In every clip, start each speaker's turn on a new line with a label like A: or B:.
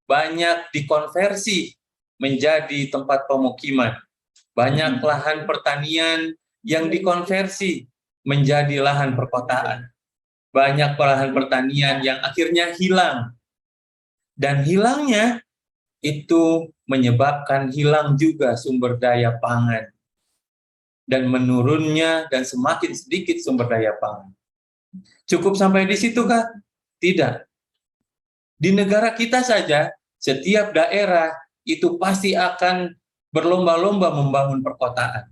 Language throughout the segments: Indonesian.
A: banyak dikonversi menjadi tempat pemukiman. Banyak lahan pertanian yang dikonversi menjadi lahan perkotaan. Banyak lahan pertanian yang akhirnya hilang. Dan hilangnya itu menyebabkan hilang juga sumber daya pangan. Dan menurunnya dan semakin sedikit sumber daya pangan. Cukup sampai di situ kah? Tidak. Di negara kita saja, setiap daerah itu pasti akan berlomba-lomba membangun perkotaan.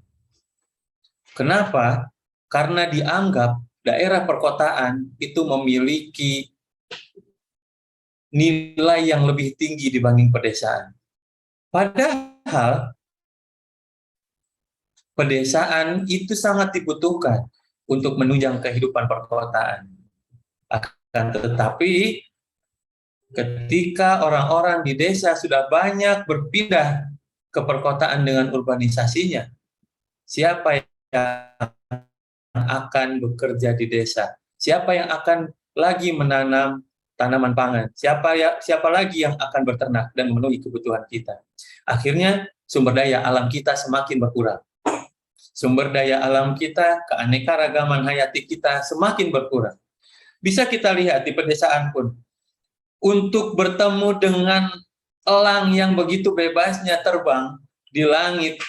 A: Kenapa? Karena dianggap daerah perkotaan itu memiliki nilai yang lebih tinggi dibanding pedesaan. Padahal pedesaan itu sangat dibutuhkan untuk menunjang kehidupan perkotaan. Akan tetapi ketika orang-orang di desa sudah banyak berpindah ke perkotaan dengan urbanisasinya, siapa yang akan bekerja di desa? Siapa yang akan lagi menanam tanaman pangan? Siapa lagi yang akan berternak dan memenuhi kebutuhan kita? Akhirnya sumber daya alam kita semakin berkurang. Sumber daya alam kita, keanekaragaman hayati kita semakin berkurang. Bisa kita lihat di pedesaan pun, untuk bertemu dengan elang yang begitu bebasnya terbang di langit,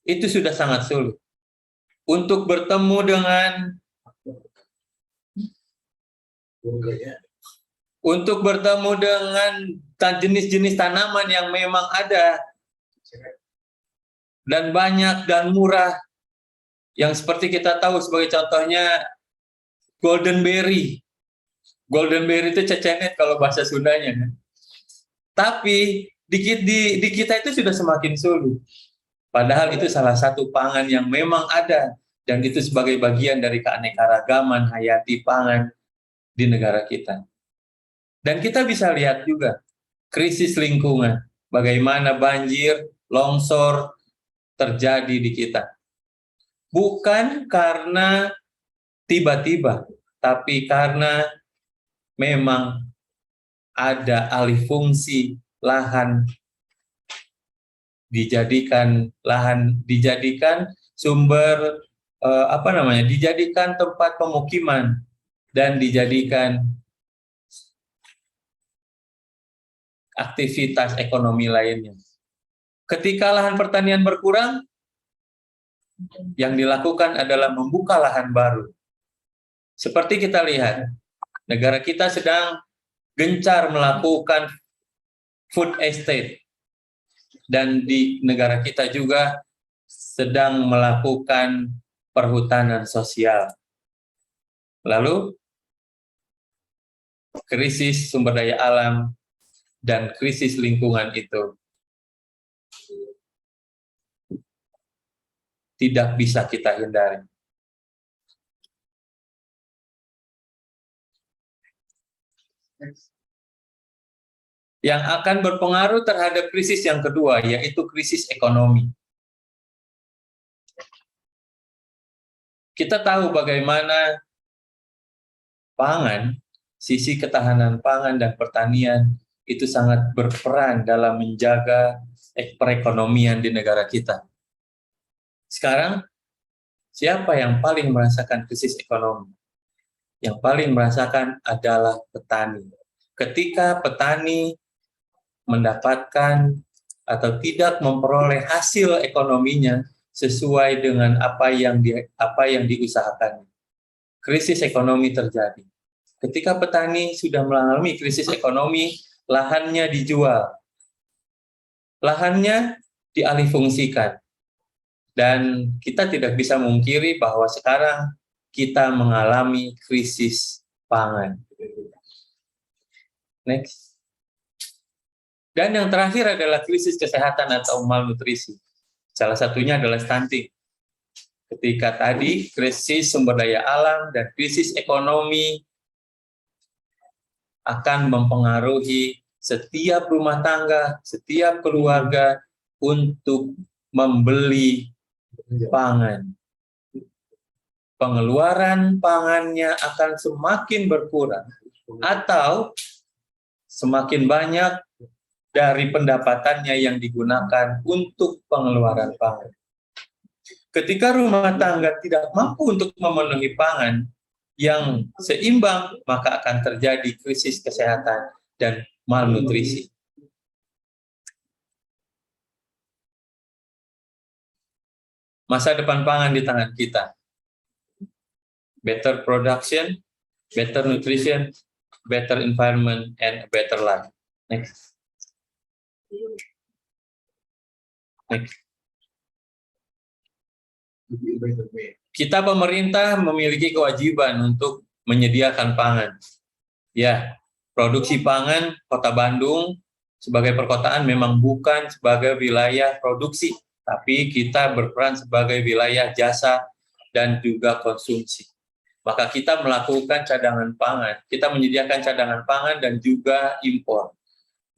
A: itu sudah sangat sulit. Untuk bertemu dengan jenis-jenis tanaman yang memang ada dan banyak dan murah, yang seperti kita tahu sebagai contohnya golden berry. Golden berry itu cecenet kalau bahasa Sundanya. Tapi di kita itu sudah semakin sulit. Padahal itu salah satu pangan yang memang ada, dan itu sebagai bagian dari keanekaragaman hayati pangan di negara kita. Dan kita bisa lihat juga krisis lingkungan, bagaimana banjir, longsor terjadi di kita. Bukan karena tiba-tiba, tapi karena memang ada alih fungsi lahan, dijadikan sumber dijadikan tempat pemukiman dan dijadikan aktivitas ekonomi lainnya. Ketika lahan pertanian berkurang, yang dilakukan adalah membuka lahan baru. Seperti kita lihat, negara kita sedang gencar melakukan food estate, dan di negara kita juga sedang melakukan perhutanan sosial. Lalu, krisis sumber daya alam dan krisis lingkungan itu tidak bisa kita hindari. Yang akan berpengaruh terhadap krisis yang kedua, yaitu krisis ekonomi. Kita tahu bagaimana pangan, sisi ketahanan pangan dan pertanian itu sangat berperan dalam menjaga perekonomian di negara kita. Sekarang, siapa yang paling merasakan krisis ekonomi? Yang paling merasakan adalah petani. Ketika petani mendapatkan atau tidak memperoleh hasil ekonominya sesuai dengan apa yang diusahakan, krisis ekonomi terjadi. Ketika petani sudah mengalami krisis ekonomi, lahannya dijual, lahannya dialihfungsikan, dan kita tidak bisa mungkiri bahwa sekarang kita mengalami krisis pangan. Next. Dan yang terakhir adalah krisis kesehatan atau malnutrisi. Salah satunya adalah stunting. Ketika tadi krisis sumber daya alam dan krisis ekonomi akan mempengaruhi setiap rumah tangga, setiap keluarga untuk membeli pangan. Pengeluaran pangannya akan semakin berkurang, atau semakin banyak dari pendapatannya yang digunakan untuk pengeluaran pangan. Ketika rumah tangga tidak mampu untuk memenuhi pangan yang seimbang, maka akan terjadi krisis kesehatan dan malnutrisi. Masa depan pangan di tangan kita. Better production, better nutrition, better environment, and a better life. Next. Next. Kita pemerintah memiliki kewajiban untuk menyediakan pangan. Ya, produksi pangan Kota Bandung sebagai perkotaan memang bukan sebagai wilayah produksi, tapi kita berperan sebagai wilayah jasa dan juga konsumsi. Maka kita melakukan cadangan pangan, kita menyediakan cadangan pangan dan juga impor,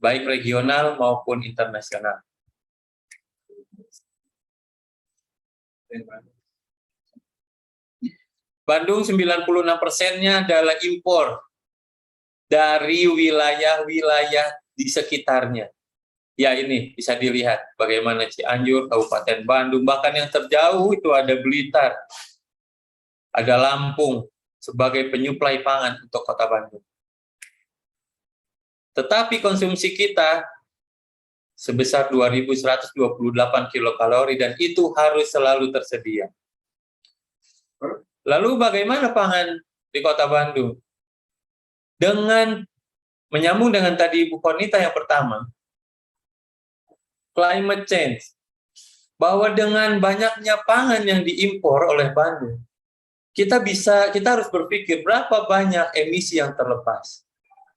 A: baik regional maupun internasional. Bandung 96%-nya adalah impor dari wilayah-wilayah di sekitarnya. Ya, ini bisa dilihat bagaimana Cianjur, Kabupaten Bandung, bahkan yang terjauh itu ada Blitar, ada Lampung sebagai penyuplai pangan untuk Kota Bandung. Tetapi konsumsi kita sebesar 2.128 kilokalori dan itu harus selalu tersedia. Lalu bagaimana pangan di Kota Bandung? Dengan menyambung dengan tadi Ibu Konita yang pertama, climate change, bahwa dengan banyaknya pangan yang diimpor oleh Bandung, kita harus berpikir berapa banyak emisi yang terlepas,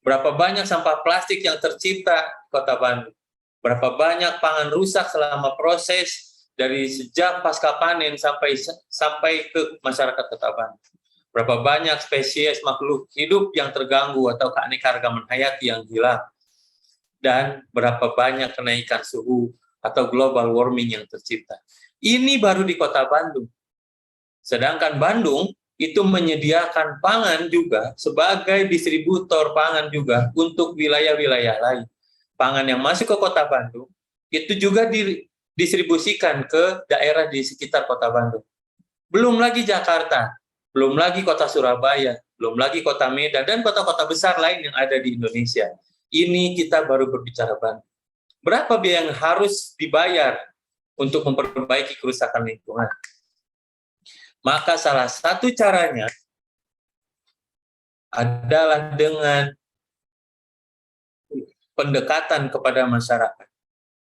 A: berapa banyak sampah plastik yang tercipta di Kota Bandung, berapa banyak pangan rusak selama proses dari sejak pasca panen sampai ke masyarakat Kota Bandung. Berapa banyak spesies makhluk hidup yang terganggu atau keanekaragaman hayati yang hilang. Dan berapa banyak kenaikan suhu atau global warming yang tercipta. Ini baru di Kota Bandung. Sedangkan Bandung itu menyediakan pangan juga sebagai distributor pangan juga untuk wilayah-wilayah lain. Pangan yang masuk ke Kota Bandung itu juga didistribusikan ke daerah di sekitar Kota Bandung. Belum lagi Jakarta, belum lagi Kota Surabaya, belum lagi Kota Medan, dan kota-kota besar lain yang ada di Indonesia. Ini kita baru berbicara Bandung. Berapa biaya yang harus dibayar untuk memperbaiki kerusakan lingkungan? Maka salah satu caranya adalah dengan pendekatan kepada masyarakat.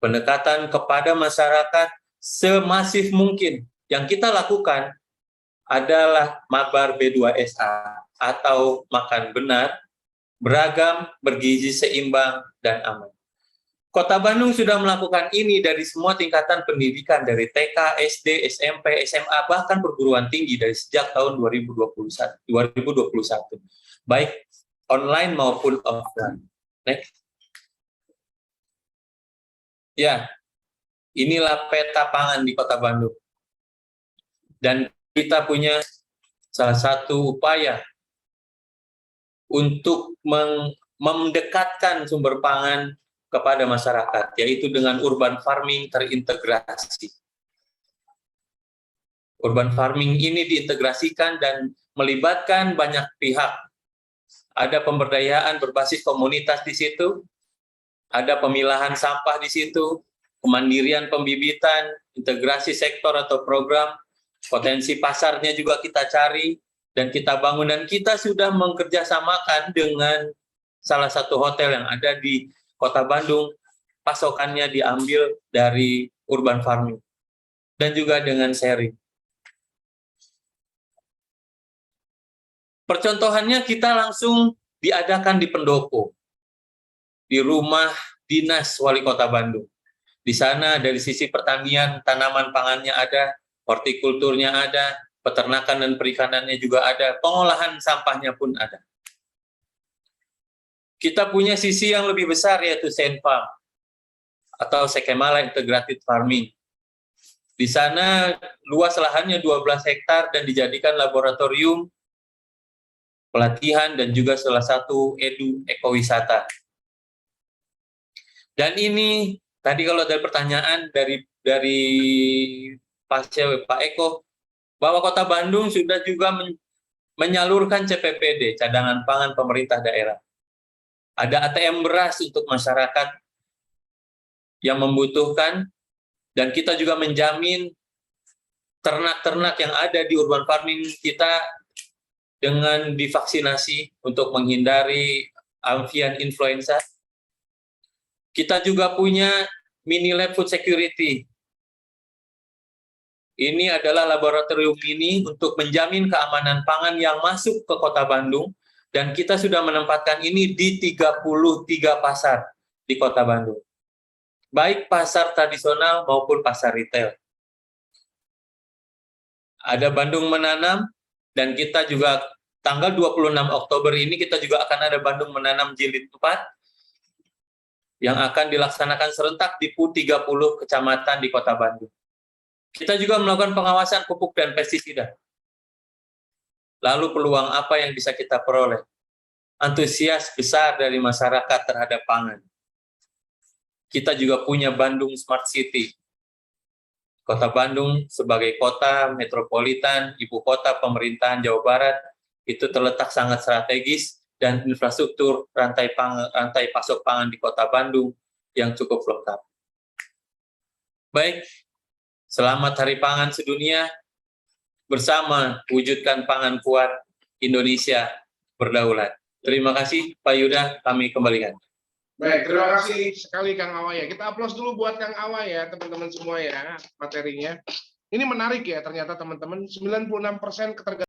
A: Pendekatan kepada masyarakat semasif mungkin. Yang kita lakukan adalah Mabar B2SA atau makan benar, beragam, bergizi seimbang, dan aman. Kota Bandung sudah melakukan ini dari semua tingkatan pendidikan, dari TK, SD, SMP, SMA, bahkan perguruan tinggi dari sejak tahun 2021, baik online maupun offline. Next. Ya, inilah peta pangan di Kota Bandung. Dan kita punya salah satu upaya untuk mendekatkan sumber pangan kepada masyarakat, yaitu dengan urban farming terintegrasi. Urban farming ini diintegrasikan dan melibatkan banyak pihak. Ada pemberdayaan berbasis komunitas di situ, ada pemilahan sampah di situ, kemandirian pembibitan, integrasi sektor atau program, potensi pasarnya juga kita cari, dan kita bangun, dan kita sudah mengerjasamakan dengan salah satu hotel yang ada di Kota Bandung, pasokannya diambil dari urban farming, dan juga dengan sharing. Percontohannya kita langsung diadakan di pendopo, di rumah dinas Wali Kota Bandung. Di sana dari sisi pertanian, tanaman pangannya ada, hortikulturnya ada, peternakan dan perikanannya juga ada, pengolahan sampahnya pun ada. Kita punya sisi yang lebih besar, yaitu Senfarm atau Sekemala Integrated Farming. Di sana luas lahannya 12 hektar dan dijadikan laboratorium pelatihan dan juga salah satu ekowisata. Dan ini tadi kalau dari pertanyaan dari Pak Eko, bahwa Kota Bandung sudah juga menyalurkan CPPD, cadangan pangan pemerintah daerah. Ada ATM beras untuk masyarakat yang membutuhkan, dan kita juga menjamin ternak-ternak yang ada di urban farming kita dengan divaksinasi untuk menghindari avian influenza. Kita juga punya mini lab food security. Ini adalah laboratorium ini untuk menjamin keamanan pangan yang masuk ke Kota Bandung, dan kita sudah menempatkan ini di 33 pasar di Kota Bandung. Baik pasar tradisional maupun pasar retail. Ada Bandung Menanam, dan kita juga tanggal 26 Oktober ini kita juga akan ada Bandung Menanam Jilid 4 yang akan dilaksanakan serentak di 30 kecamatan di Kota Bandung. Kita juga melakukan pengawasan pupuk dan pestisida. Lalu peluang apa yang bisa kita peroleh? Antusias besar dari masyarakat terhadap pangan. Kita juga punya Bandung Smart City. Kota Bandung sebagai kota metropolitan, ibu kota pemerintahan Jawa Barat, itu terletak sangat strategis, dan infrastruktur rantai pasok pangan di Kota Bandung yang cukup lengkap. Baik, selamat Hari Pangan Sedunia. Bersama wujudkan pangan kuat, Indonesia berdaulat. Terima kasih Pak Yuda, kami kembalikan.
B: Baik, terima kasih sekali Kang Awaya. Kita aplaus dulu buat Kang Awaya, teman-teman semua ya, materinya. Ini menarik ya, ternyata teman-teman, 96% ketergantungan